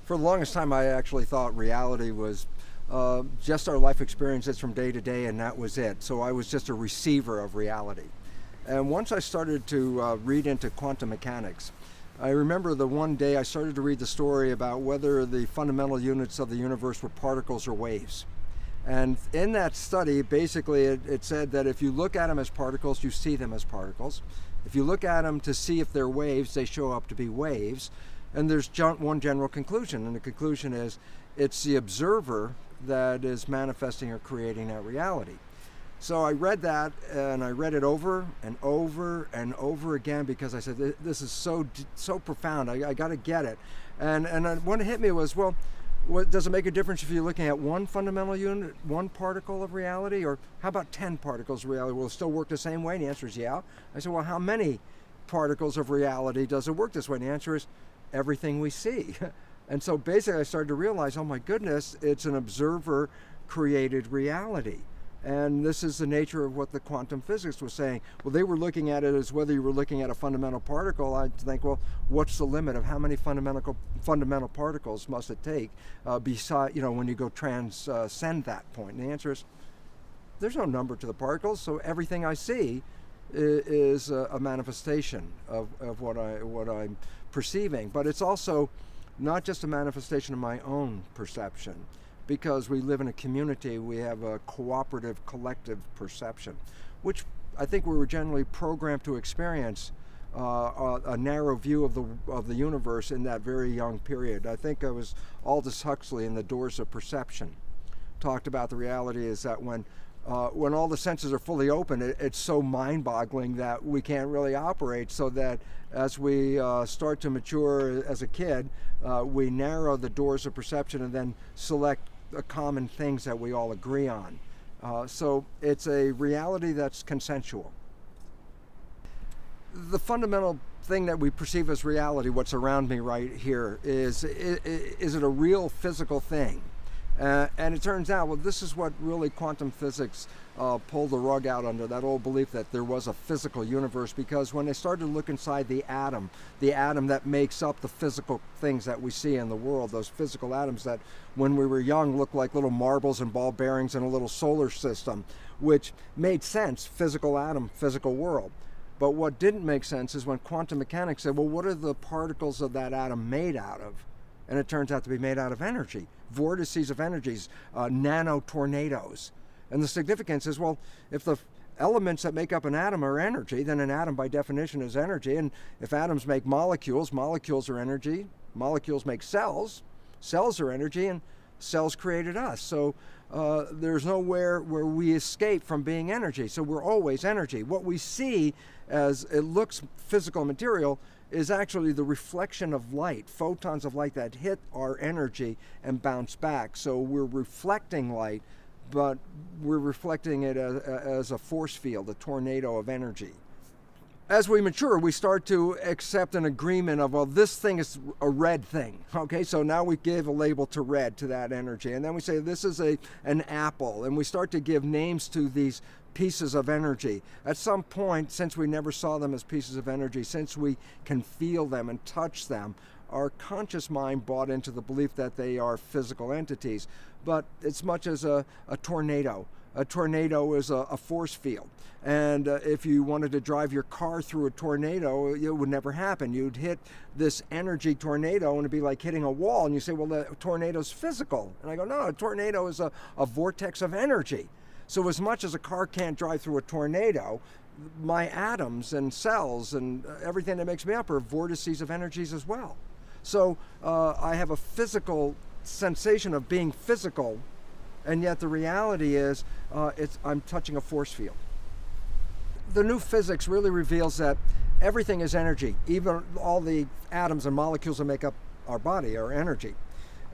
For the longest time, I actually thought reality was just our life experiences from day to day, and that was it. So I was just a receiver of reality. And once I started to read into quantum mechanics, I remember the one day I started to read the story about whether the fundamental units of the universe were particles or waves. And in that study, basically, it said that if you look at them as particles, you see them as particles. If you look at them to see if they're waves, they show up to be waves. And there's one general conclusion, and the conclusion is it's the observer that is manifesting or creating that reality. So I read that, and I read it over and over and over again, because I said, this is so profound, I got to get it. And what hit me was, well, does it make a difference if you're looking at one fundamental unit, one particle of reality, or how about 10 particles of reality? Will it still work the same way? And the answer is yeah. I said, well, how many particles of reality does it work this way? And the answer is everything we see. And so basically I started to realize, oh my goodness, it's an observer created reality. And this is the nature of what the quantum physicists was saying. Well, they were looking at it as whether you were looking at a fundamental particle. I think, well, what's the limit of how many fundamental particles must it take beside, when you go transcend that point? And the answer is there's no number to the particles. So everything I see is a manifestation of what I'm perceiving. But it's also not just a manifestation of my own perception. Because we live in a community, we have a cooperative, collective perception, which I think we were generally programmed to experience a narrow view of the universe in that very young period. I think it was Aldous Huxley in The Doors of Perception talked about the reality is that when all the senses are fully open, it's so mind-boggling that we can't really operate, so that as we start to mature as a kid, we narrow the doors of perception and then select common things that we all agree on. So it's a reality that's consensual. The fundamental thing that we perceive as reality, what's around me right here, is it a real physical thing? And it turns out, well, this is what really quantum physics pulled the rug out under, that old belief that there was a physical universe, because when they started to look inside the atom that makes up the physical things that we see in the world, those physical atoms that when we were young looked like little marbles and ball bearings in a little solar system, which made sense, physical atom, physical world. But what didn't make sense is when quantum mechanics said, well, what are the particles of that atom made out of? And it turns out to be made out of energy, vortices of energies, nano tornadoes. And the significance is, well, if the elements that make up an atom are energy, then an atom by definition is energy. And if atoms make molecules, molecules are energy. Molecules make cells, cells are energy, and cells created us. So there's nowhere where we escape from being energy. So we're always energy. What we see as it looks physical material is actually the reflection of light, photons of light that hit our energy and bounce back. So we're reflecting light, but we're reflecting it as a force field, a tornado of energy. As we mature, we start to accept an agreement of, well, this thing is a red thing. Okay, so now we give a label to red, to that energy. And then we say this is an apple. And we start to give names to these pieces of energy. At some point, since we never saw them as pieces of energy, since we can feel them and touch them, our conscious mind bought into the belief that they are physical entities. But it's much as a tornado. A tornado is a force field. And if you wanted to drive your car through a tornado, it would never happen. You'd hit this energy tornado and it'd be like hitting a wall. And you say, well, the tornado's physical. And I go, no, a tornado is a vortex of energy. So as much as a car can't drive through a tornado, my atoms and cells and everything that makes me up are vortices of energies as well. So I have a physical sensation of being physical, and yet the reality is I'm touching a force field. The new physics really reveals that everything is energy. Even all the atoms and molecules that make up our body are energy.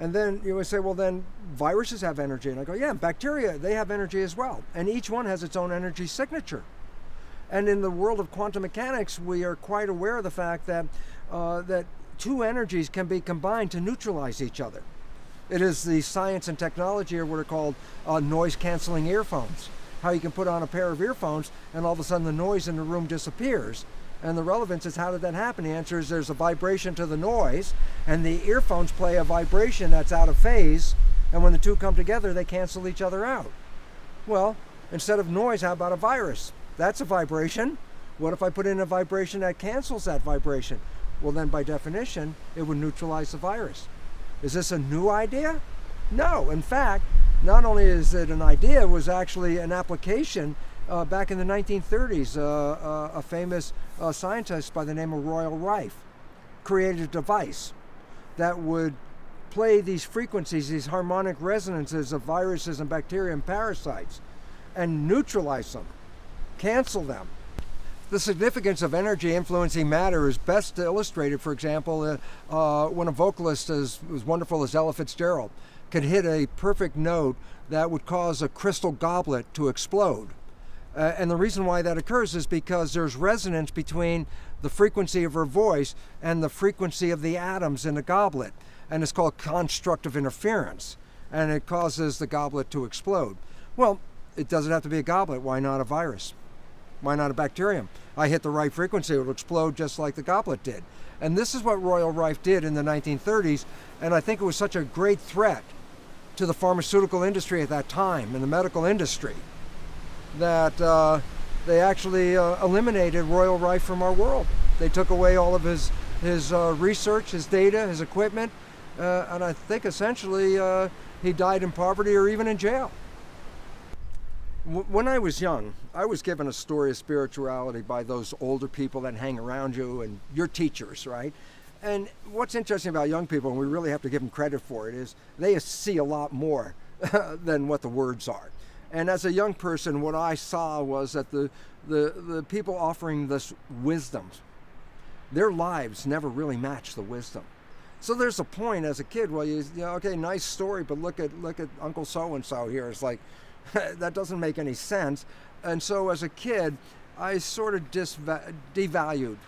And then you would say, well, then viruses have energy. And I go, yeah, bacteria, they have energy as well. And each one has its own energy signature. And in the world of quantum mechanics, we are quite aware of the fact that that two energies can be combined to neutralize each other. It is the science and technology of what are called noise-canceling earphones. How you can put on a pair of earphones and all of a sudden the noise in the room disappears. And the relevance is, how did that happen? The answer is there's a vibration to the noise, and the earphones play a vibration that's out of phase, and when the two come together, they cancel each other out. Well, instead of noise, how about a virus? That's a vibration. What if I put in a vibration that cancels that vibration? Well, then by definition, it would neutralize the virus. Is this a new idea? No. In fact, not only is it an idea, it was actually an application back in the 1930s. A famous scientist by the name of Royal Rife created a device that would play these frequencies, these harmonic resonances of viruses and bacteria and parasites, and neutralize them, cancel them. The significance of energy influencing matter is best illustrated, for example, when a vocalist as wonderful as Ella Fitzgerald could hit a perfect note that would cause a crystal goblet to explode. And the reason why that occurs is because there's resonance between the frequency of her voice and the frequency of the atoms in the goblet. And it's called constructive interference. And it causes the goblet to explode. Well, it doesn't have to be a goblet. Why not a virus? Why not a bacterium? I hit the right frequency, it will explode just like the goblet did. And this is what Royal Rife did in the 1930s. And I think it was such a great threat to the pharmaceutical industry at that time and the medical industry that they actually eliminated Royal Rife from our world. They took away all of his research, his data, his equipment, and I think essentially he died in poverty or even in jail. When I was young, I was given a story of spirituality by those older people that hang around you and your teachers, right? And what's interesting about young people, and we really have to give them credit for it, is they see a lot more than what the words are. And as a young person, what I saw was that the people offering this wisdom, their lives never really matched the wisdom. So there's a point as a kid, well, you know, okay, nice story, but look at Uncle so-and-so here. It's like, that doesn't make any sense. And so as a kid, I sort of devalued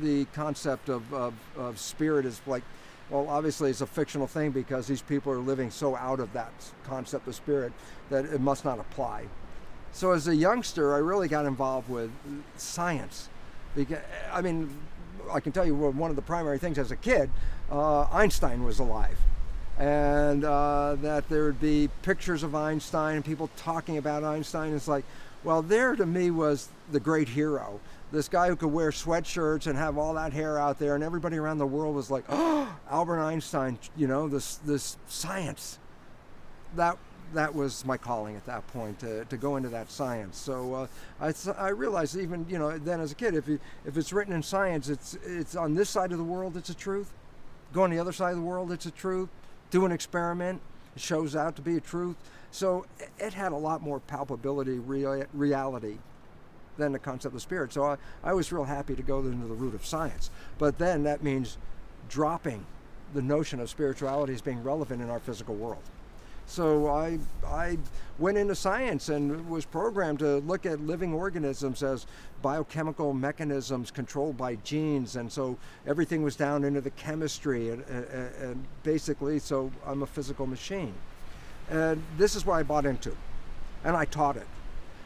the concept of spirit as like, well, obviously it's a fictional thing because these people are living so out of that concept of spirit that it must not apply. So as a youngster, I really got involved with science. Because, I mean, I can tell you one of the primary things as a kid, Einstein was alive. And that there would be pictures of Einstein and people talking about Einstein. It's like, well, there to me was the great hero. This guy who could wear sweatshirts and have all that hair out there, and everybody around the world was like, oh, Albert Einstein, you know, this science. That was my calling at that point, to go into that science. So I realized even, you know, then as a kid, if it's written in science, it's on this side of the world, it's a truth. Go on the other side of the world, it's a truth. Do an experiment, it shows out to be a truth. So it had a lot more palpability, reality than the concept of spirit. So I was real happy to go into the root of science. But then that means dropping the notion of spirituality as being relevant in our physical world. So I went into science and was programmed to look at living organisms as biochemical mechanisms controlled by genes, and so everything was down into the chemistry, and basically, so I'm a physical machine. And this is what I bought into, and I taught it.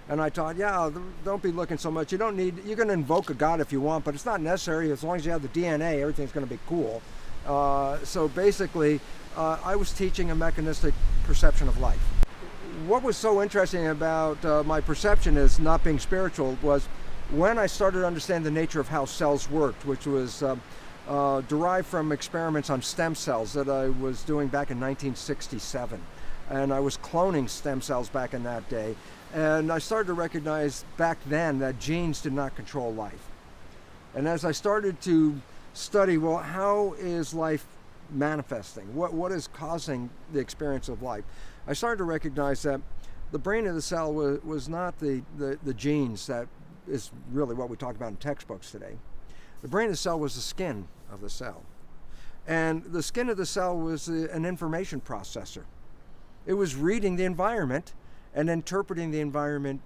And I taught, yeah, don't be looking so much. You don't need, you're going to invoke a God if you want, but it's not necessary. As long as you have the DNA, everything's going to be cool. So basically, I was teaching a mechanistic perception of life. What was so interesting about my perception as not being spiritual was when I started to understand the nature of how cells worked, which was derived from experiments on stem cells that I was doing back in 1967. And I was cloning stem cells back in that day. And I started to recognize back then that genes did not control life. And as I started to study, well, how is life manifesting? What is causing the experience of life? I started to recognize that the brain of the cell was not the genes that is really what we talk about in textbooks today. The brain of the cell was the skin of the cell. And the skin of the cell was an information processor. It was reading the environment and interpreting the environment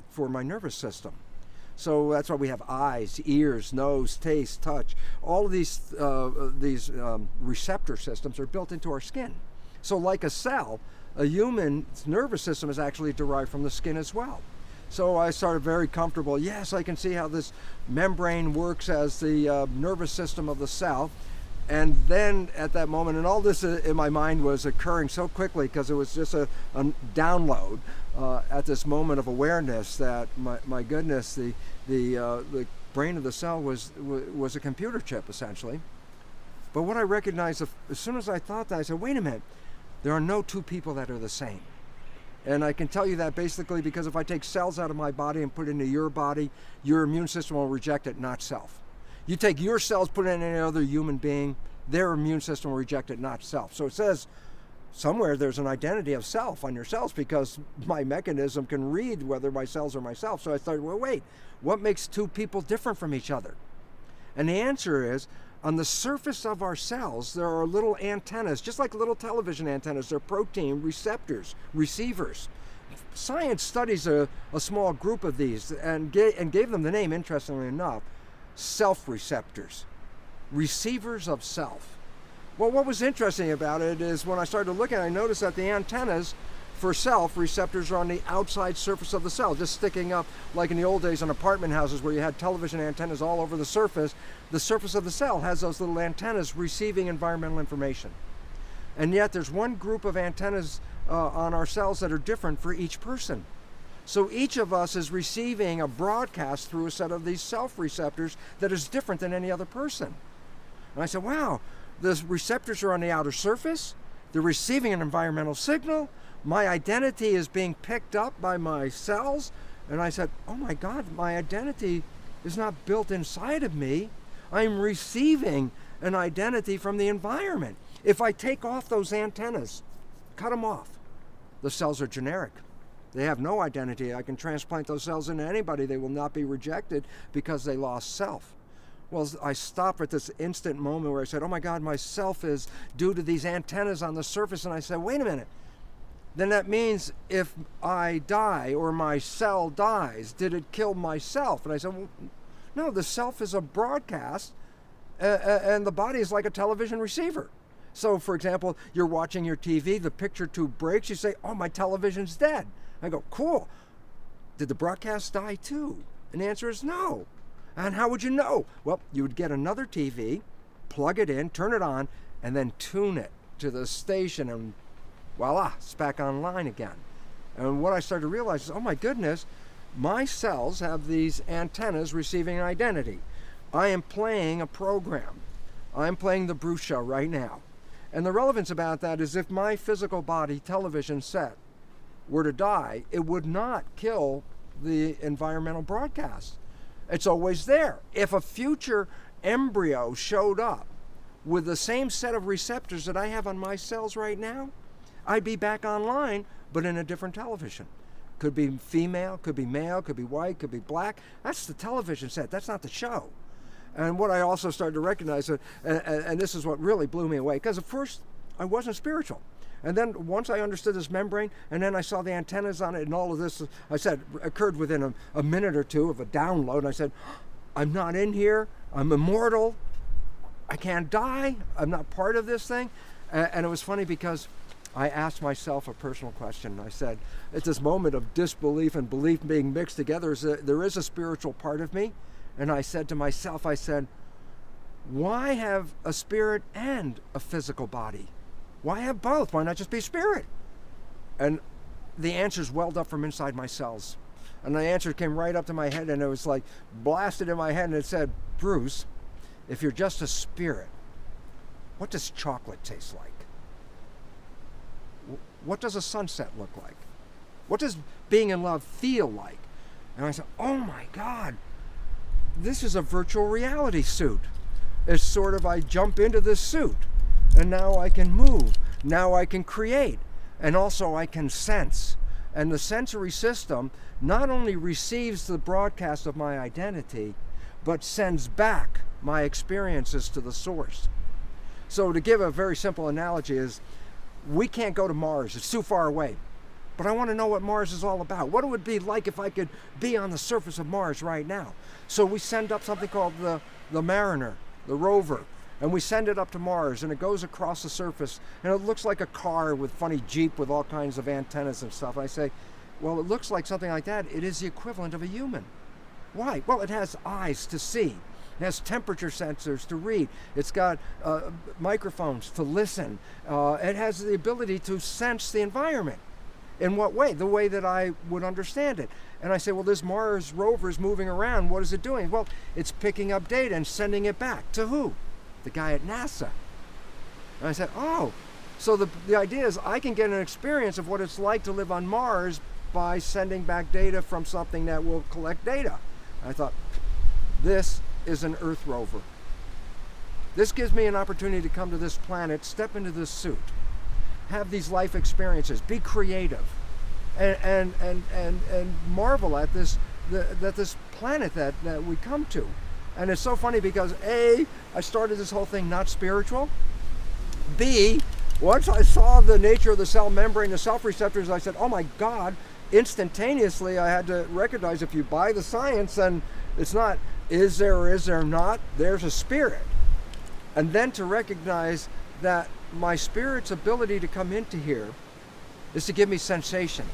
for my nervous system. So that's why we have eyes, ears, nose, taste, touch. All of these receptor systems are built into our skin. So like a cell, a human's nervous system is actually derived from the skin as well. So I started very comfortable. Yes, I can see how this membrane works as the nervous system of the cell. And then at that moment, and all this in my mind was occurring so quickly because it was just a download at this moment of awareness that my goodness, the brain of the cell was a computer chip essentially. But what I recognized as soon as I thought that, I said, wait a minute, there are no two people that are the same. And I can tell you that basically because if I take cells out of my body and put it into your body, your immune system will reject it, not self. You take your cells, put it in any other human being, their immune system will reject it, not self. So it says somewhere there's an identity of self on your cells because my mechanism can read whether my cells are myself. So I thought, well, wait, what makes two people different from each other? And the answer is, on the surface of our cells, there are little antennas, just like little television antennas. They're protein receptors, receivers. Science studies a small group of these and gave them the name, interestingly enough, self-receptors, receivers of self. Well, what was interesting about it is when I started looking, I noticed that the antennas for self receptors are on the outside surface of the cell, just sticking up like in the old days in apartment houses where you had television antennas all over the surface. The surface of the cell has those little antennas receiving environmental information. And yet there's one group of antennas on our cells that are different for each person. So each of us is receiving a broadcast through a set of these self-receptors that is different than any other person. And I said, wow, the receptors are on the outer surface, they're receiving an environmental signal, my identity is being picked up by my cells, and I said, oh my God, my identity is not built inside of me, I'm receiving an identity from the environment. If I take off those antennas, cut them off, the cells are generic. They have no identity. I can transplant those cells into anybody. They will not be rejected because they lost self. Well, I stopped at this instant moment where I said, oh my God, my self is due to these antennas on the surface. And I said, wait a minute. Then that means if I die or my cell dies, did it kill myself? And I said, well, no, the self is a broadcast and the body is like a television receiver. So, for example, you're watching your TV, the picture tube breaks, you say, oh, my television's dead. I go, cool. Did the broadcast die too? And the answer is no. And how would you know? Well, you would get another TV, plug it in, turn it on, and then tune it to the station, and voila, it's back online again. And what I started to realize is, oh my goodness, my cells have these antennas receiving an identity. I am playing a program. I'm playing the Bruce Show right now. And the relevance about that is if my physical body television set were to die, it would not kill the environmental broadcast. It's always there. If a future embryo showed up with the same set of receptors that I have on my cells right now, I'd be back online, but in a different television. Could be female, could be male, could be white, could be black. That's the television set. That's not the show. And what I also started to recognize, and this is what really blew me away, because at first I wasn't spiritual. And then once I understood this membrane, and then I saw the antennas on it and all of this, I said, occurred within a minute or two of a download. And I said, I'm not in here. I'm immortal. I can't die. I'm not part of this thing. And it was funny because I asked myself a personal question. I said, at this moment of disbelief and belief being mixed together, there is a spiritual part of me. And I said to myself, I said, why have a spirit and a physical body? Why have both? Why not just be spirit? And the answers welled up from inside my cells. And the answer came right up to my head, and it was like blasted in my head, and it said, Bruce, if you're just a spirit, what does chocolate taste like? What does a sunset look like? What does being in love feel like? And I said, oh my God, this is a virtual reality suit. It's sort of, I jump into this suit, and now I can move, now I can create, and also I can sense. And the sensory system not only receives the broadcast of my identity, but sends back my experiences to the source. So to give a very simple analogy is, we can't go to Mars, it's too far away. But I want to know what Mars is all about. What it would be like if I could be on the surface of Mars right now. So we send up something called the Mariner, the rover, and we send it up to Mars, and it goes across the surface, and it looks like a car with funny Jeep with all kinds of antennas and stuff. And I say, Well, it looks like something like that. It is the equivalent of a human. Why? Well, it has eyes to see. It has temperature sensors to read. It's got microphones to listen. It has the ability to sense the environment. In what way? The way that I would understand it. And I say, well, this Mars rover is moving around. What is it doing? Well, it's picking up data and sending it back. To who? The guy at NASA. And I said, oh, so the idea is I can get an experience of what it's like to live on Mars by sending back data from something that will collect data. And I thought, this is an Earth rover. This gives me an opportunity to come to this planet, step into this suit, have these life experiences, be creative, and marvel at this planet that we come to. And it's so funny because A, I started this whole thing not spiritual. B, once I saw the nature of the cell membrane, the self-receptors, I said, oh my God, instantaneously I had to recognize, if you buy the science, then it's not is there or is there not, there's a spirit. And then to recognize that my spirit's ability to come into here is to give me sensation,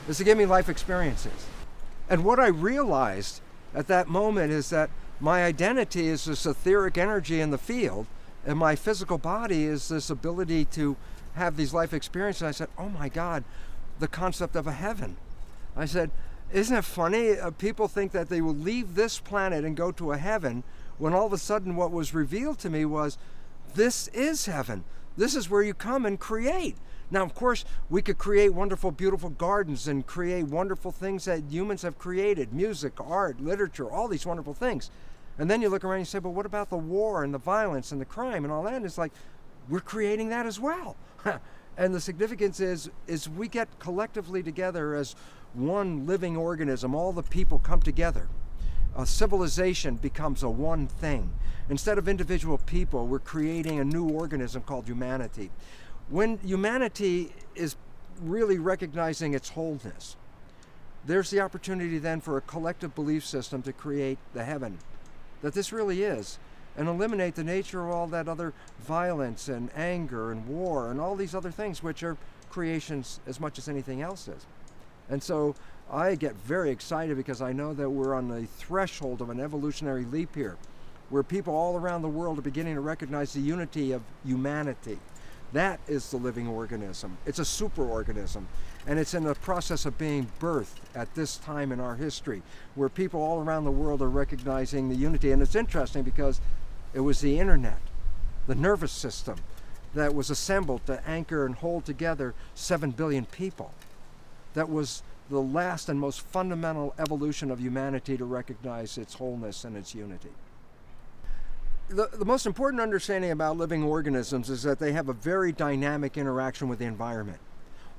is to give me life experiences. And what I realized at that moment is that my identity is this etheric energy in the field, and my physical body is this ability to have these life experiences. I said, oh my God, the concept of a heaven. I said, isn't it funny? People think that they will leave this planet and go to a heaven, when all of a sudden what was revealed to me was, this is heaven. This is where you come and create. Now, of course, we could create wonderful, beautiful gardens and create wonderful things that humans have created, music, art, literature, all these wonderful things. And then you look around and you say, but what about the war and the violence and the crime and all that? And it's like, we're creating that as well. And the significance is we get collectively together as one living organism. All the people come together. A civilization becomes a one thing. Instead of individual people, we're creating a new organism called humanity. When humanity is really recognizing its wholeness, there's the opportunity then for a collective belief system to create the heaven that this really is, and eliminate the nature of all that other violence and anger and war and all these other things, which are creations as much as anything else is. And so I get very excited because I know that we're on the threshold of an evolutionary leap here, where people all around the world are beginning to recognize the unity of humanity. That is the living organism. It's a superorganism, and it's in the process of being birthed at this time in our history, where people all around the world are recognizing the unity. And it's interesting because it was the internet, the nervous system, that was assembled to anchor and hold together 7 billion people. That was the last and most fundamental evolution of humanity to recognize its wholeness and its unity. The most important understanding about living organisms is that they have a very dynamic interaction with the environment.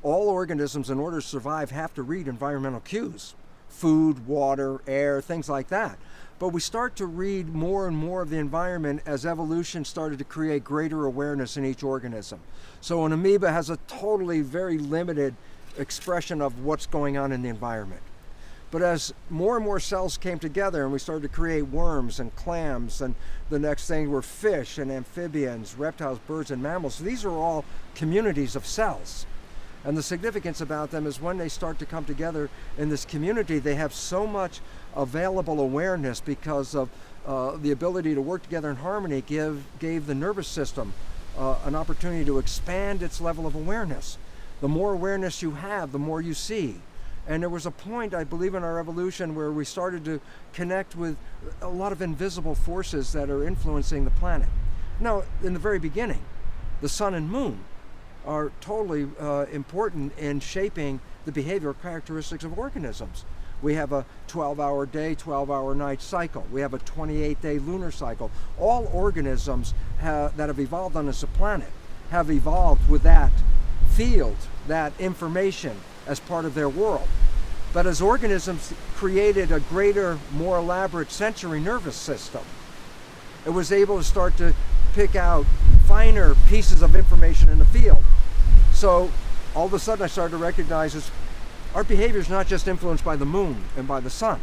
All organisms, in order to survive, have to read environmental cues: food, water, air, things like that. But we start to read more and more of the environment as evolution started to create greater awareness in each organism. So an amoeba has a totally very limited expression of what's going on in the environment. But as more and more cells came together and we started to create worms and clams, and the next thing were fish and amphibians, reptiles, birds, and mammals. So these are all communities of cells. And the significance about them is when they start to come together in this community, they have so much available awareness because of the ability to work together in harmony gave the nervous system an opportunity to expand its level of awareness. The more awareness you have, the more you see. And there was a point, I believe, in our evolution where we started to connect with a lot of invisible forces that are influencing the planet. Now, in the very beginning, the sun and moon are totally important in shaping the behavioral characteristics of organisms. We have a 12-hour day, 12-hour night cycle. We have a 28-day lunar cycle. All organisms that have evolved on this planet have evolved with that field, that information, as part of their world. But as organisms created a greater, more elaborate sensory nervous system, it was able to start to pick out finer pieces of information in the field. So all of a sudden I started to recognize our behavior is not just influenced by the moon and by the sun,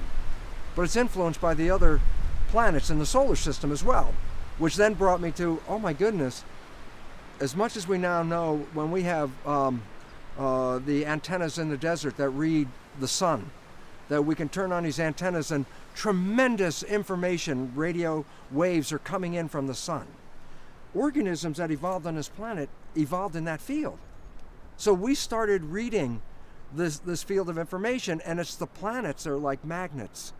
but it's influenced by the other planets in the solar system as well, which then brought me to, oh my goodness, as much as we now know, when we have the antennas in the desert that read the sun, that we can turn on these antennas and tremendous information, radio waves are coming in from the sun. Organisms that evolved on this planet evolved in that field. So we started reading this field of information, and it's the planets that are like magnets,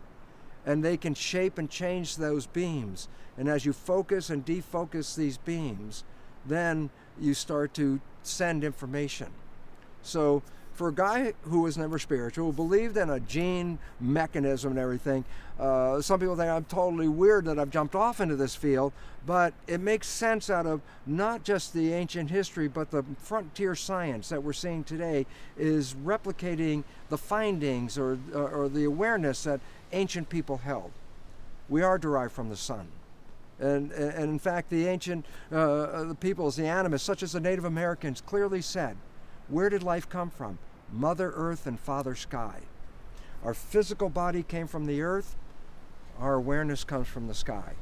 and they can shape and change those beams. And as you focus and defocus these beams, then you start to send information. So for a guy who was never spiritual, who believed in a gene mechanism and everything, some people think I'm totally weird that I've jumped off into this field, but it makes sense out of not just the ancient history, but the frontier science that we're seeing today is replicating the findings or the awareness that ancient people held. We are derived from the sun. And in fact, the ancient the peoples, the animists, such as the Native Americans, clearly said, where did life come from? Mother Earth and Father Sky. Our physical body came from the earth, our awareness comes from the sky.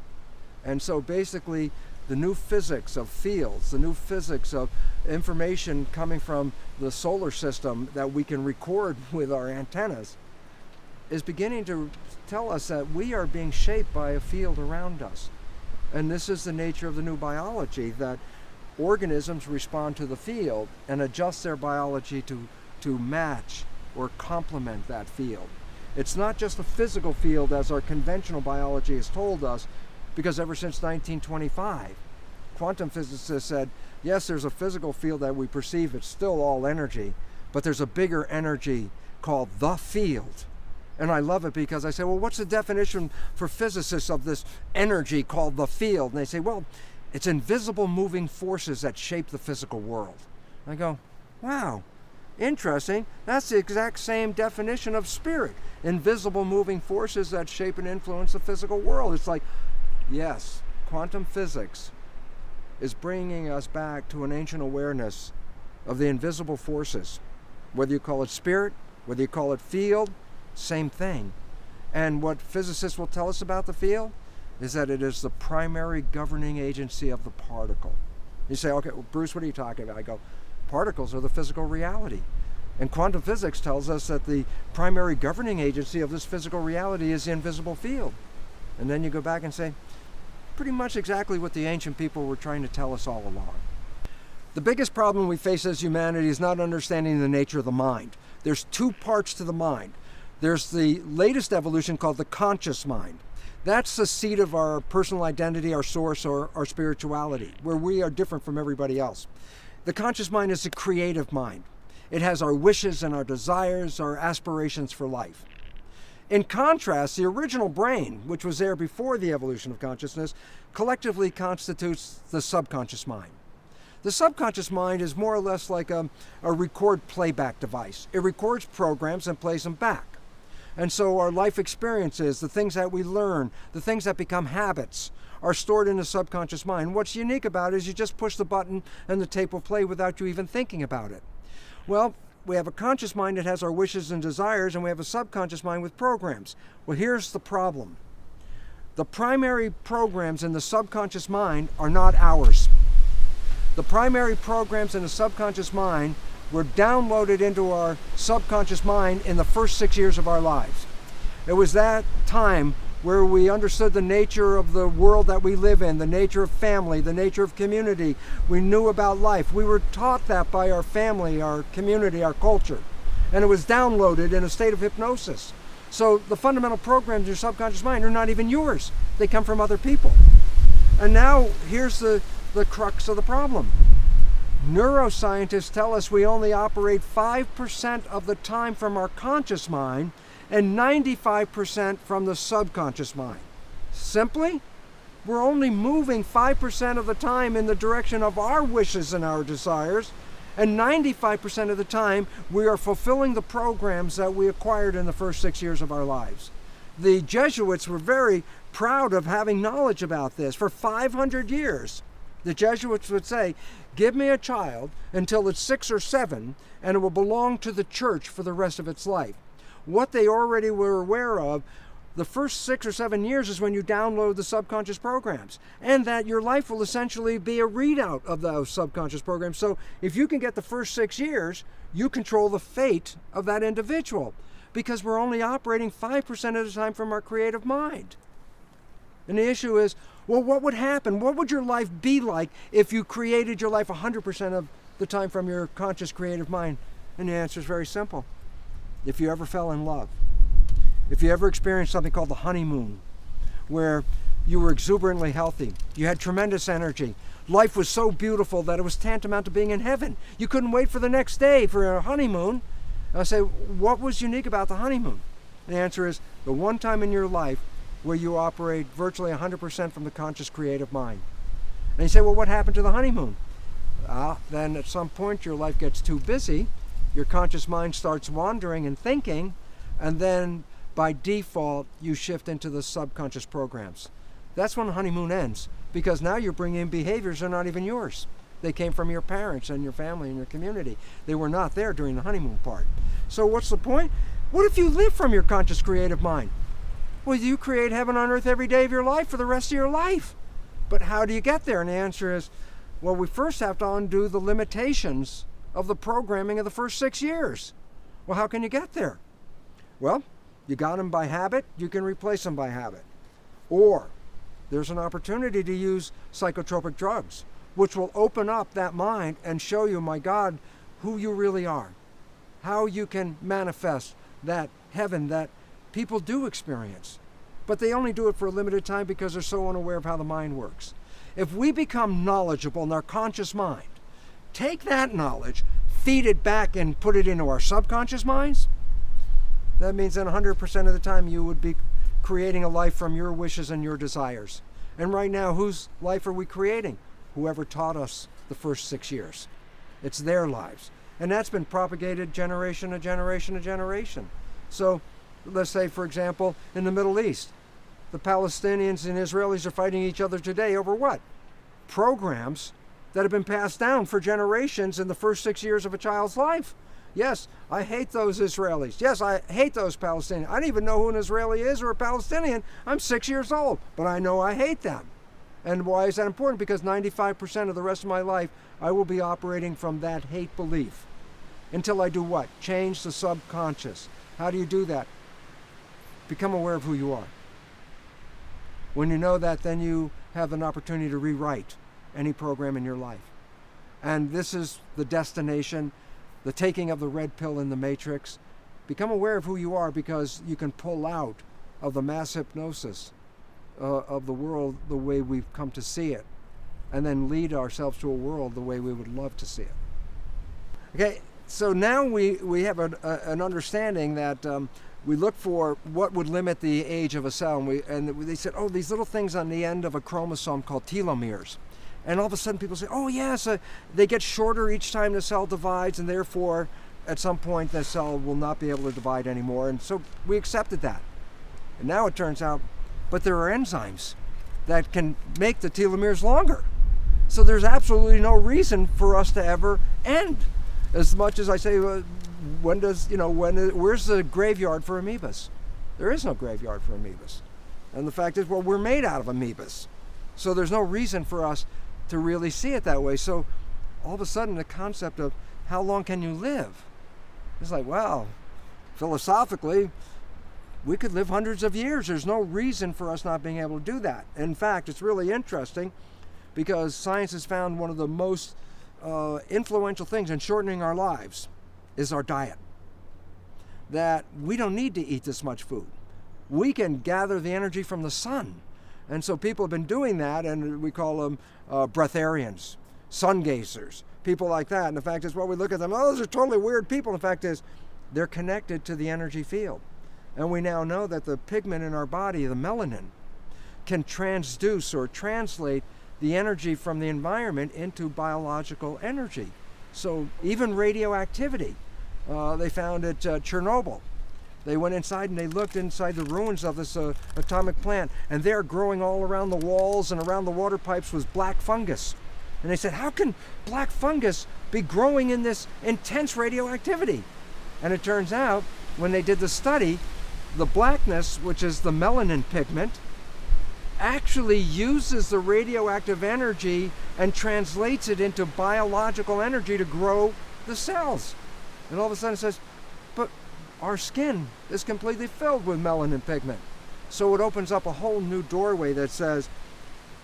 And so basically, the new physics of fields, the new physics of information coming from the solar system that we can record with our antennas is beginning to tell us that we are being shaped by a field around us. And this is the nature of the new biology, that organisms respond to the field and adjust their biology to match or complement that field. It's not just a physical field as our conventional biology has told us, because ever since 1925, quantum physicists said, yes, there's a physical field that we perceive, it's still all energy, but there's a bigger energy called the field. And I love it because I say, well, what's the definition for physicists of this energy called the field? And they say, well, it's invisible moving forces that shape the physical world. I go, wow, interesting. That's the exact same definition of spirit. Invisible moving forces that shape and influence the physical world. It's like, yes, quantum physics is bringing us back to an ancient awareness of the invisible forces. Whether you call it spirit, whether you call it field, same thing. And what physicists will tell us about the field is that it is the primary governing agency of the particle. You say, okay, well, Bruce, what are you talking about? I go, particles are the physical reality. And quantum physics tells us that the primary governing agency of this physical reality is the invisible field. And then you go back and say, pretty much exactly what the ancient people were trying to tell us all along. The biggest problem we face as humanity is not understanding the nature of the mind. There's two parts to the mind. There's the latest evolution called the conscious mind. That's the seat of our personal identity, our source, or our spirituality, where we are different from everybody else. The conscious mind is a creative mind. It has our wishes and our desires, our aspirations for life. In contrast, the original brain, which was there before the evolution of consciousness, collectively constitutes the subconscious mind. The subconscious mind is more or less like a record playback device. It records programs and plays them back. And so our life experiences, the things that we learn, the things that become habits, are stored in the subconscious mind. What's unique about it is you just push the button and the tape will play without you even thinking about it. Well, we have a conscious mind that has our wishes and desires, and we have a subconscious mind with programs. Well, here's the problem. The primary programs in the subconscious mind are not ours. The primary programs in the subconscious mind were downloaded into our subconscious mind in the first 6 years of our lives. It was that time where we understood the nature of the world that we live in, the nature of family, the nature of community. We knew about life. We were taught that by our family, our community, our culture. And it was downloaded in a state of hypnosis. So the fundamental programs in your subconscious mind are not even yours. They come from other people. And now here's the crux of the problem. Neuroscientists tell us we only operate 5% of the time from our conscious mind and 95% from the subconscious mind. Simply, we're only moving 5% of the time in the direction of our wishes and our desires, and 95% of the time we are fulfilling the programs that we acquired in the first 6 years of our lives. The Jesuits were very proud of having knowledge about this. For 500 years, the Jesuits would say, give me a child until it's 6 or 7, and it will belong to the church for the rest of its life. What they already were aware of the first 6 or 7 years is when you download the subconscious programs, and that your life will essentially be a readout of those subconscious programs. So if you can get the first 6 years, you control the fate of that individual, because we're only operating 5% of the time from our creative mind. And the issue is, well, what would happen? What would your life be like if you created your life 100% of the time from your conscious creative mind? And the answer is very simple. If you ever fell in love, if you ever experienced something called the honeymoon, where you were exuberantly healthy, you had tremendous energy, life was so beautiful that it was tantamount to being in heaven. You couldn't wait for the next day for a honeymoon. And I say, what was unique about the honeymoon? The answer is the one time in your life where you operate virtually 100% from the conscious creative mind. And you say, well, what happened to the honeymoon? Then at some point your life gets too busy, your conscious mind starts wandering and thinking, and then by default you shift into the subconscious programs. That's when the honeymoon ends, because now you're bringing in behaviors that are not even yours. They came from your parents and your family and your community. They were not there during the honeymoon part. So what's the point? What if you live from your conscious creative mind? Well, you create heaven on earth every day of your life for the rest of your life. But how do you get there? And the answer is, well, we first have to undo the limitations of the programming of the first 6 years. Well, how can you get there? Well, you got them by habit, you can replace them by habit. Or there's an opportunity to use psychotropic drugs, which will open up that mind and show you, my God, who you really are, how you can manifest that heaven that people do experience. But they only do it for a limited time because they're so unaware of how the mind works. If we become knowledgeable in our conscious mind, take that knowledge, feed it back and put it into our subconscious minds, that means that 100% of the time you would be creating a life from your wishes and your desires. And right now, whose life are we creating? Whoever taught us the first 6 years. It's their lives. And that's been propagated generation to generation to generation. So let's say, for example, in the Middle East, the Palestinians and Israelis are fighting each other today over what? Programs that have been passed down for generations in the first 6 years of a child's life. Yes, I hate those Israelis. Yes, I hate those Palestinians. I don't even know who an Israeli is or a Palestinian. I'm 6 years old, but I know I hate them. And why is that important? Because 95% of the rest of my life, I will be operating from that hate belief. Until I do what? Change the subconscious. How do you do that? Become aware of who you are. When you know that, then you have an opportunity to rewrite any program in your life. And this is the destination, the taking of the red pill in the matrix. Become aware of who you are, because you can pull out of the mass hypnosis of the world the way we've come to see it, and then lead ourselves to a world the way we would love to see it. Okay, so now we have an understanding that we look for what would limit the age of a cell, and they said, oh, these little things on the end of a chromosome called telomeres. And all of a sudden people say, oh yes, they get shorter each time the cell divides, and therefore at some point the cell will not be able to divide anymore. And so we accepted that. And now it turns out, but there are enzymes that can make the telomeres longer. So there's absolutely no reason for us to ever end. As much as I say, where's the graveyard for amoebas? There is no graveyard for amoebas. And the fact is, well, we're made out of amoebas. So there's no reason for us to really see it that way. So all of a sudden the concept of how long can you live? It's like, well, philosophically, we could live hundreds of years. There's no reason for us not being able to do that. In fact, it's really interesting because science has found one of the most influential things in shortening our lives is our diet. That we don't need to eat this much food. We can gather the energy from the sun. And so people have been doing that, and we call them breatharians, sun gazers, people like that. And the fact is, well, we look at them, oh, those are totally weird people. And the fact is, they're connected to the energy field. And we now know that the pigment in our body, the melanin, can transduce or translate the energy from the environment into biological energy. So even radioactivity, they found at Chernobyl. They went inside and they looked inside the ruins of this atomic plant, and there, growing all around the walls and around the water pipes, was black fungus. And they said, how can black fungus be growing in this intense radioactivity? And it turns out, when they did the study, The blackness, which is the melanin pigment, actually uses the radioactive energy and translates it into biological energy to grow the cells. And all of a sudden it says, but our skin is completely filled with melanin pigment. So it opens up a whole new doorway that says,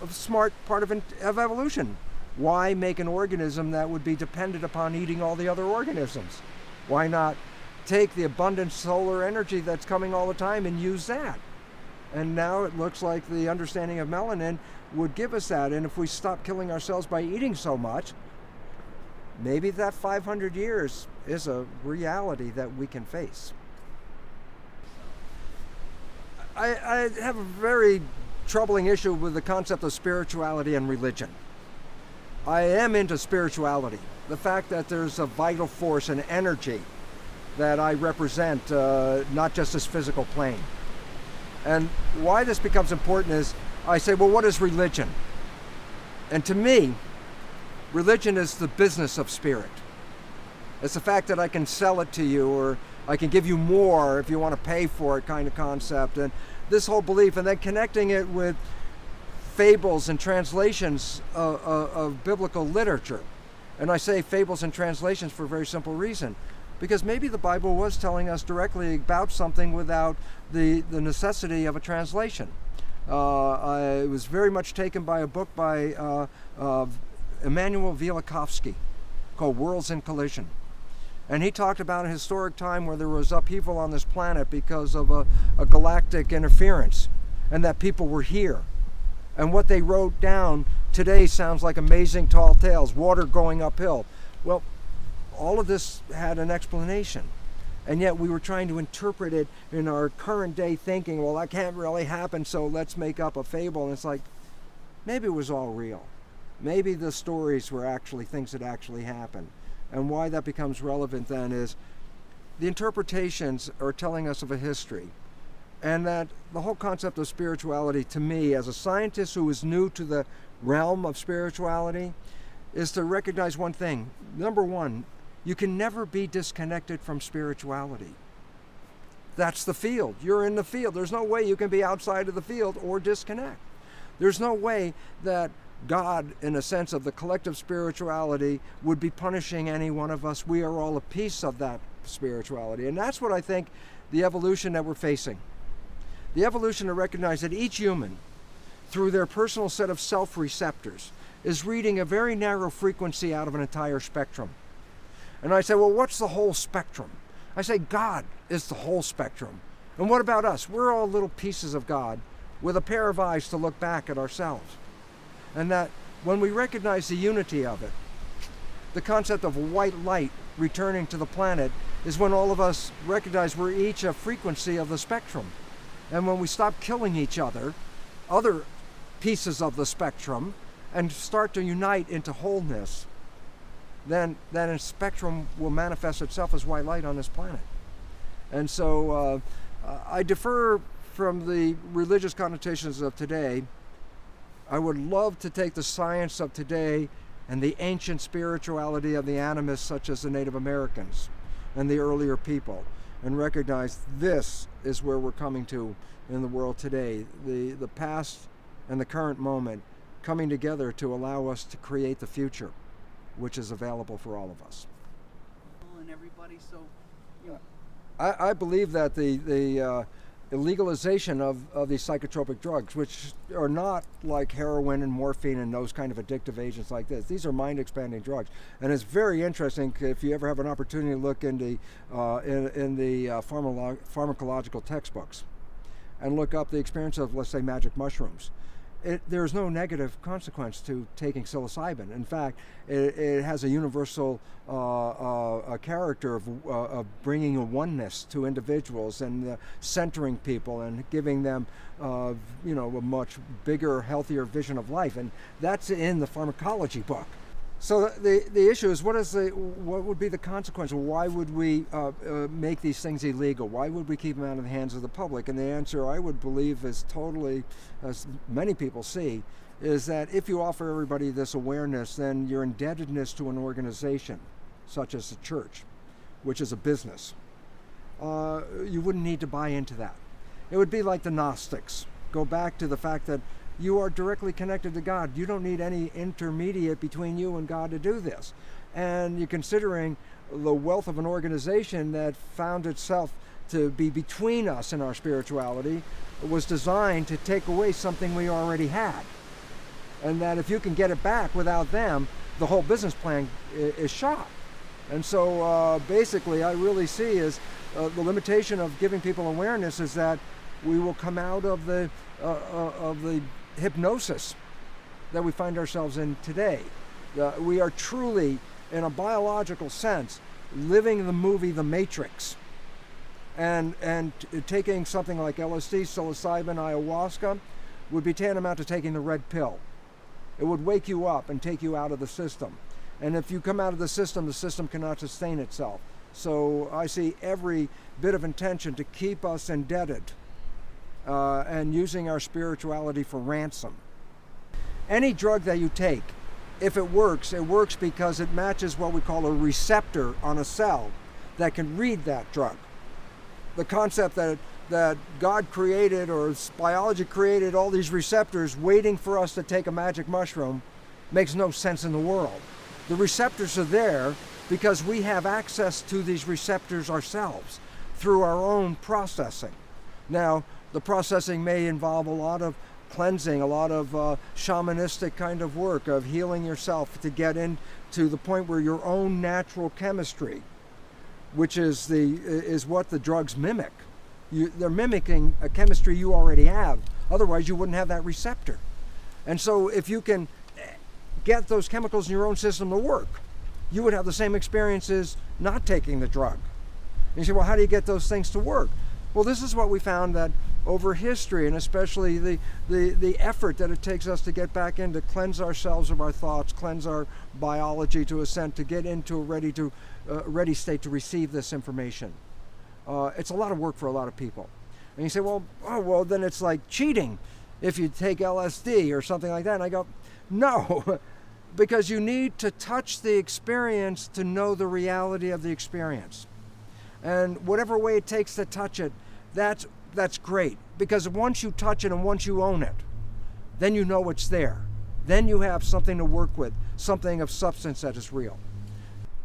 a smart part of evolution. Why make an organism that would be dependent upon eating all the other organisms? Why not take the abundant solar energy that's coming all the time and use that? And now it looks like the understanding of melanin would give us that. And if we stop killing ourselves by eating so much, maybe that 500 years is a reality that we can face. I have a very troubling issue with the concept of spirituality and religion. I am into spirituality. The fact that there's a vital force and energy that I represent, not just this physical plane. And why this becomes important is, I say, well, what is religion? And to me, religion is the business of spirit. It's the fact that I can sell it to you, or I can give you more if you want to pay for it kind of concept. And this whole belief, and then connecting it with fables and translations of biblical literature. And I say fables and translations for a very simple reason. Because maybe the Bible was telling us directly about something without the necessity of a translation. I was very much taken by a book by Immanuel Velikovsky called Worlds in Collision. And he talked about a historic time where there was upheaval on this planet because of a galactic interference, and that people were here. And what they wrote down today sounds like amazing tall tales, water going uphill. Well, all of this had an explanation. And yet we were trying to interpret it in our current day thinking, well, that can't really happen, so let's make up a fable. And it's like, maybe it was all real. Maybe the stories were actually things that actually happened. And why that becomes relevant then is the interpretations are telling us of a history. And that the whole concept of spirituality, to me, as a scientist who is new to the realm of spirituality, is to recognize one thing. Number one, you can never be disconnected from spirituality. That's the field. You're in the field. There's no way you can be outside of the field or disconnect. There's no way that God, in a sense of the collective spirituality, would be punishing any one of us. We are all a piece of that spirituality. And that's what I think the evolution that we're facing. The evolution to recognize that each human, through their personal set of self-receptors, is reading a very narrow frequency out of an entire spectrum. And I say, well, what's the whole spectrum? I say, God is the whole spectrum. And what about us? We're all little pieces of God with a pair of eyes to look back at ourselves. And that when we recognize the unity of it, the concept of white light returning to the planet is when all of us recognize we're each a frequency of the spectrum. And when we stop killing each other pieces of the spectrum, and start to unite into wholeness, then a spectrum will manifest itself as white light on this planet. And so I defer from the religious connotations of today. I would love to take the science of today and the ancient spirituality of the animists, such as the Native Americans and the earlier people, and recognize this is where we're coming to in the world today. The past and the current moment coming together to allow us to create the future, which is available for all of us. And everybody, so you know. I believe that the legalization of these psychotropic drugs, which are not like heroin and morphine and those kind of addictive agents like this. These are mind-expanding drugs, and it's very interesting if you ever have an opportunity to look in the pharmacological textbooks and look up the experience of, let's say, magic mushrooms. There's no negative consequence to taking psilocybin. In fact, it has a universal character of bringing a oneness to individuals and centering people and giving them a much bigger, healthier vision of life. And that's in the pharmacology book. So the issue is, what would be the consequence? Why would we make these things illegal? Why would we keep them out of the hands of the public? And the answer, I would believe, is totally, as many people see, is that if you offer everybody this awareness, then your indebtedness to an organization, such as the church, which is a business, you wouldn't need to buy into that. It would be like the Gnostics. Go back to the fact that you are directly connected to God. You don't need any intermediate between you and God to do this. And you're considering the wealth of an organization that found itself to be between us and our spirituality, was designed to take away something we already had. And that if you can get it back without them, the whole business plan is shot. And so basically I really see is the limitation of giving people awareness is that we will come out of the hypnosis that we find ourselves in today. We are truly, in a biological sense, living the movie The Matrix. And taking something like LSD, psilocybin, ayahuasca would be tantamount to taking the red pill. It would wake you up and take you out of the system. And if you come out of the system cannot sustain itself. So I see every bit of intention to keep us indebted and using our spirituality for ransom. Any drug that you take, if it works because it matches what we call a receptor on a cell that can read that drug. The concept that God created or biology created all these receptors waiting for us to take a magic mushroom makes no sense in the world. The receptors are there because we have access to these receptors ourselves through our own processing. Now, the processing may involve a lot of cleansing, a lot of shamanistic kind of work of healing yourself to get into the point where your own natural chemistry, which is what the drugs mimic. They're mimicking a chemistry you already have. Otherwise, you wouldn't have that receptor. And so if you can get those chemicals in your own system to work, you would have the same experiences not taking the drug. And you say, well, how do you get those things to work? Well, this is what we found, that over history, and especially the effort that it takes us to get back in, to cleanse ourselves of our thoughts, cleanse our biology to ascend, to get into a ready state to receive this information. It's a lot of work for a lot of people. And you say, well, then it's like cheating if you take LSD or something like that. And I go, no, because you need to touch the experience to know the reality of the experience. And whatever way it takes to touch it, that's great. Because once you touch it and once you own it, then you know it's there. Then you have something to work with, something of substance that is real.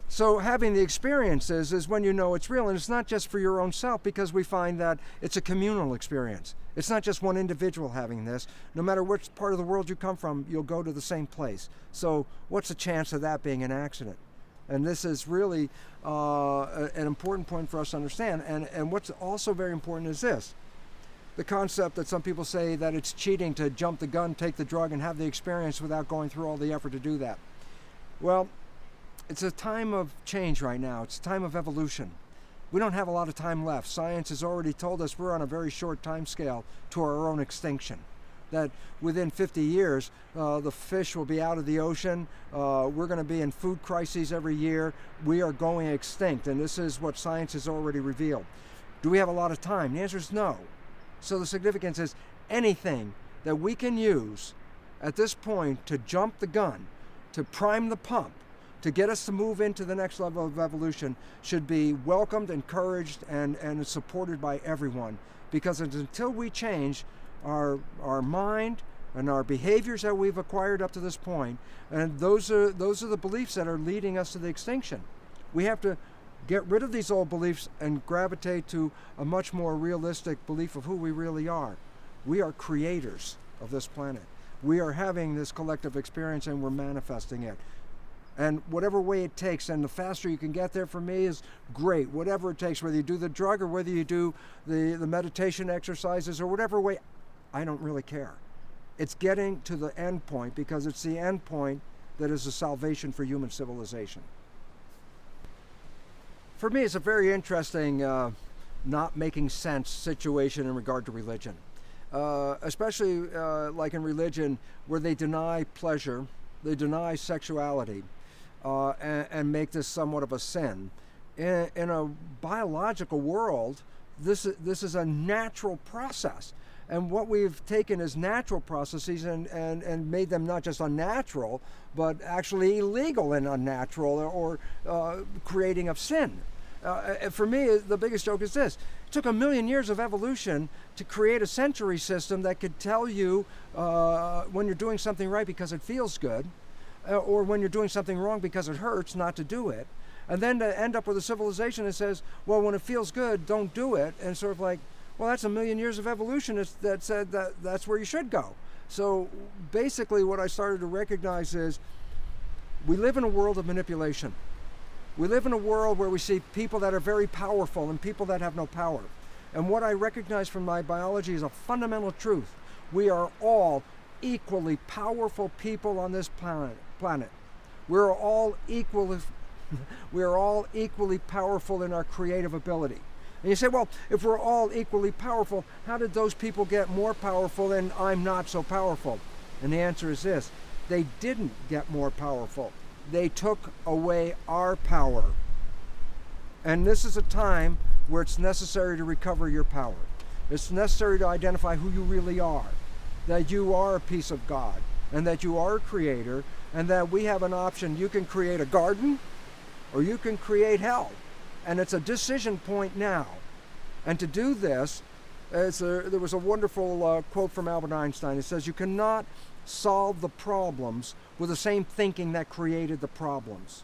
So having the experiences is when you know it's real, and it's not just for your own self, because we find that it's a communal experience. It's not just one individual having this. No matter which part of the world you come from, you'll go to the same place. So what's the chance of that being an accident? And this is really an important point for us to understand. And what's also very important is this. The concept that some people say that it's cheating to jump the gun, take the drug, and have the experience without going through all the effort to do that. Well, it's a time of change right now. It's a time of evolution. We don't have a lot of time left. Science has already told us we're on a very short time scale to our own extinction. That within 50 years, the fish will be out of the ocean. We're going to be in food crises every year. We are going extinct, and this is what science has already revealed. Do we have a lot of time? The answer is no. So the significance is anything that we can use at this point to jump the gun, to prime the pump, to get us to move into the next level of evolution should be welcomed, encouraged, and supported by everyone. Because until we change our mind and our behaviors that we've acquired up to this point, and those are the beliefs that are leading us to the extinction. We have to get rid of these old beliefs and gravitate to a much more realistic belief of who we really are. We are creators of this planet. We are having this collective experience and we're manifesting it. And whatever way it takes, and the faster you can get there for me is great. Whatever it takes, whether you do the drug or whether you do the meditation exercises or whatever way, I don't really care. It's getting to the end point, because it's the end point that is the salvation for human civilization. For me, it's a very interesting not making sense situation in regard to religion. Especially like in religion where they deny pleasure, they deny sexuality, and make this somewhat of a sin. In a biological world, this is a natural process. And what we've taken as natural processes and made them not just unnatural, but actually illegal and unnatural, or creating of sin. For me, the biggest joke is this. It took 1,000,000 years of evolution to create a sensory system that could tell you when you're doing something right because it feels good, or when you're doing something wrong because it hurts not to do it. And then to end up with a civilization that says, well, when it feels good, don't do it. And sort of like, well, that's 1,000,000 years of evolution that said that's where you should go. So basically what I started to recognize is we live in a world of manipulation. We live in a world where we see people that are very powerful and people that have no power. And what I recognize from my biology is a fundamental truth. We are all equally powerful people on this planet. We're all equally powerful in our creative ability. And you say, well, if we're all equally powerful, how did those people get more powerful and I'm not so powerful? And the answer is this: they didn't get more powerful. They took away our power. And this is a time where it's necessary to recover your power. It's necessary to identify who you really are, that you are a piece of God, and that you are a creator, and that we have an option. You can create a garden, or you can create hell. And it's a decision point now. And to do this, there was a wonderful quote from Albert Einstein. It says, you cannot solve the problems with the same thinking that created the problems.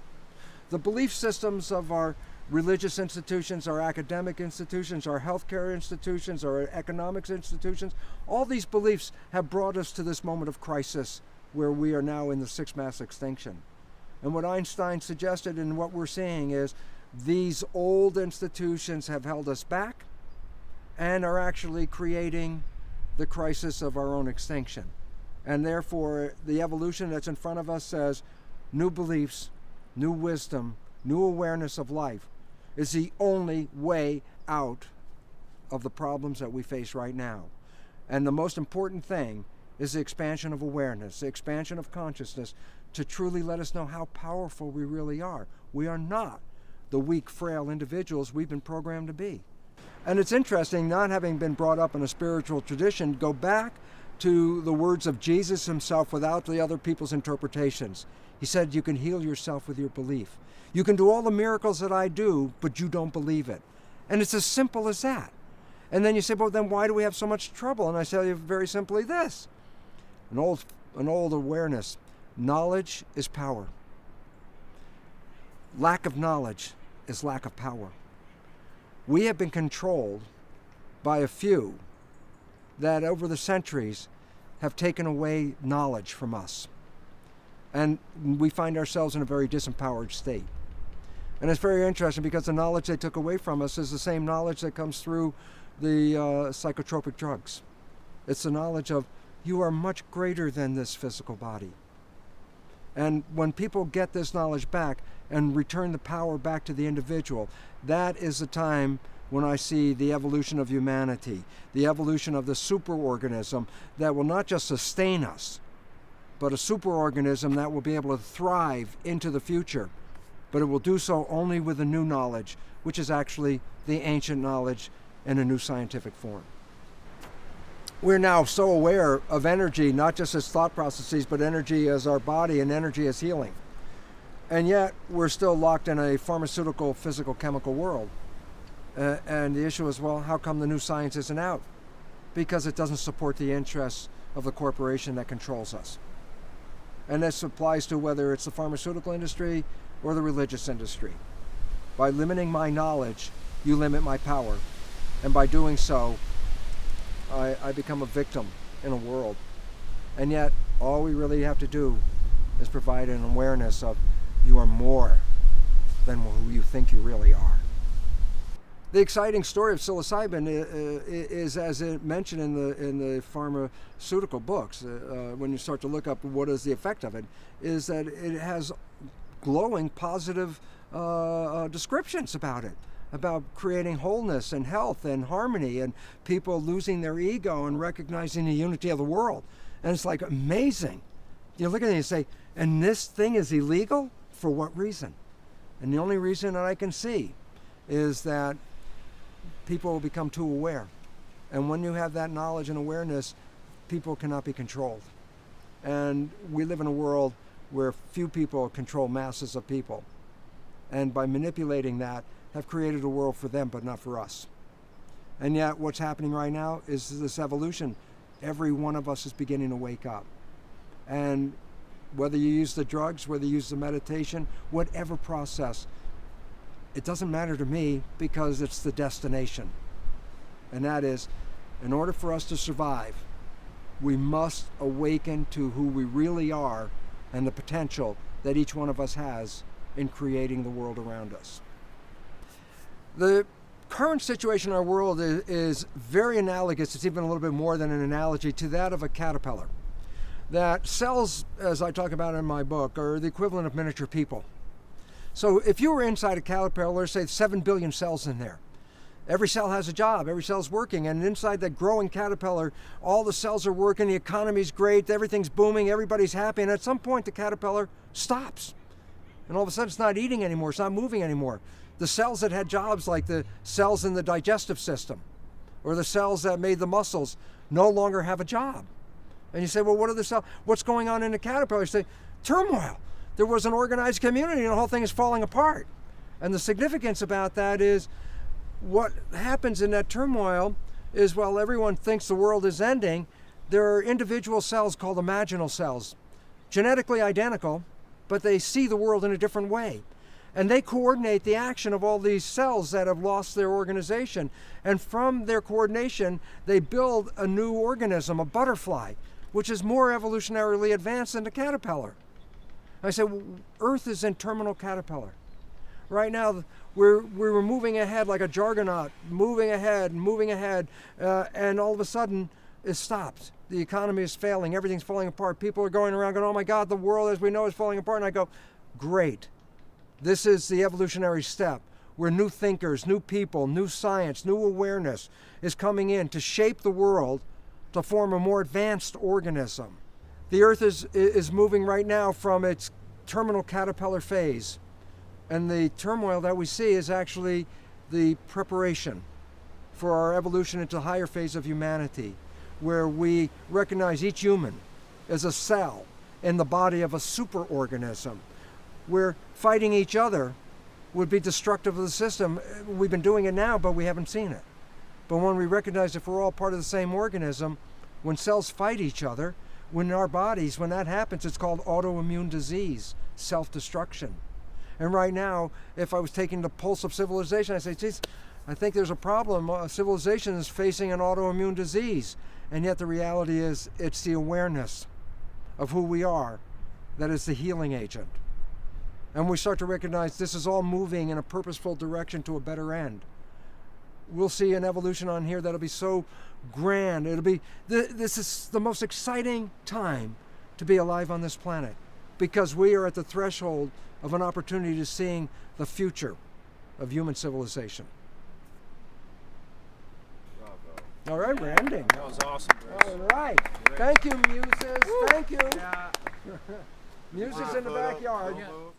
The belief systems of our religious institutions, our academic institutions, our healthcare institutions, our economics institutions, all these beliefs have brought us to this moment of crisis where we are now in the sixth mass extinction. And what Einstein suggested and what we're seeing is these old institutions have held us back and are actually creating the crisis of our own extinction. And therefore, the evolution that's in front of us says new beliefs, new wisdom, new awareness of life is the only way out of the problems that we face right now. And the most important thing is the expansion of awareness, the expansion of consciousness to truly let us know how powerful we really are. We are not the weak, frail individuals we've been programmed to be. And it's interesting, not having been brought up in a spiritual tradition, go back to the words of Jesus himself without the other people's interpretations. He said, you can heal yourself with your belief. You can do all the miracles that I do, but you don't believe it. And it's as simple as that. And then you say, well, then why do we have so much trouble? And I tell you very simply this, an old awareness. Knowledge is power. Lack of knowledge is lack of power. We have been controlled by a few that over the centuries have taken away knowledge from us. And we find ourselves in a very disempowered state. And it's very interesting because the knowledge they took away from us is the same knowledge that comes through the psychotropic drugs. It's the knowledge of you are much greater than this physical body. And when people get this knowledge back and return the power back to the individual, that is the time when I see the evolution of humanity, the evolution of the superorganism that will not just sustain us, but a superorganism that will be able to thrive into the future. But it will do so only with a new knowledge, which is actually the ancient knowledge in a new scientific form. We're now so aware of energy, not just as thought processes, but energy as our body and energy as healing. And yet, we're still locked in a pharmaceutical, physical, chemical world. And the issue is, well, how come the new science isn't out? Because it doesn't support the interests of the corporation that controls us. And this applies to whether it's the pharmaceutical industry or the religious industry. By limiting my knowledge, you limit my power. And by doing so, I become a victim in a world. And yet, all we really have to do is provide an awareness of you are more than who you think you really are. The exciting story of psilocybin is as it mentioned in the pharmaceutical books, when you start to look up what is the effect of it, is that it has glowing positive descriptions about it, about creating wholeness and health and harmony and people losing their ego and recognizing the unity of the world. And it's like amazing. You look at it and you say, and this thing is illegal? For what reason? And the only reason that I can see is that people will become too aware. And when you have that knowledge and awareness, people cannot be controlled. And we live in a world where few people control masses of people. And by manipulating that, have created a world for them, but not for us. And yet what's happening right now is this evolution. Every one of us is beginning to wake up. And whether you use the drugs, whether you use the meditation, whatever process, it doesn't matter to me because it's the destination. And that is, in order for us to survive, we must awaken to who we really are and the potential that each one of us has in creating the world around us. The current situation in our world is very analogous, it's even a little bit more than an analogy, to that of a caterpillar. That cells, as I talk about in my book, are the equivalent of miniature people. So if you were inside a caterpillar, say 7 billion cells in there, every cell has a job, every cell's working, and inside that growing caterpillar, all the cells are working, the economy's great, everything's booming, everybody's happy, and at some point the caterpillar stops. And all of a sudden it's not eating anymore, it's not moving anymore. The cells that had jobs, like the cells in the digestive system, or the cells that made the muscles, no longer have a job. And you say, well, what are the cells? What's going on in the caterpillar? You say, turmoil. There was an organized community and the whole thing is falling apart. And the significance about that is what happens in that turmoil is while everyone thinks the world is ending, there are individual cells called imaginal cells, genetically identical, but they see the world in a different way. And they coordinate the action of all these cells that have lost their organization. And from their coordination, they build a new organism, a butterfly, which is more evolutionarily advanced than the caterpillar. I said, well, Earth is in terminal caterpillar. Right now, we're moving ahead like a juggernaut, moving ahead, and all of a sudden, it stops. The economy is failing, everything's falling apart. People are going around going, oh my God, the world as we know is falling apart. And I go, great. This is the evolutionary step where new thinkers, new people, new science, new awareness is coming in to shape the world to form a more advanced organism. The Earth is moving right now from its terminal caterpillar phase. And the turmoil that we see is actually the preparation for our evolution into a higher phase of humanity, where we recognize each human as a cell in the body of a superorganism, where fighting each other would be destructive of the system. We've been doing it now, but we haven't seen it. But when we recognize if we're all part of the same organism, when cells fight each other, when our bodies, when that happens, it's called autoimmune disease, self-destruction. And right now, if I was taking the pulse of civilization, I'd say, geez, I think there's a problem. Civilization is facing an autoimmune disease. And yet the reality is it's the awareness of who we are that is the healing agent. And we start to recognize this is all moving in a purposeful direction to a better end. We'll see an evolution on here that'll be so grand. This is the most exciting time to be alive on this planet, because we are at the threshold of an opportunity to seeing the future of human civilization. Bravo. All right, we're ending. That was awesome, Bruce. All right. Great. Thank you, muses. Thank you. Yeah. Muses in the backyard. Don't move.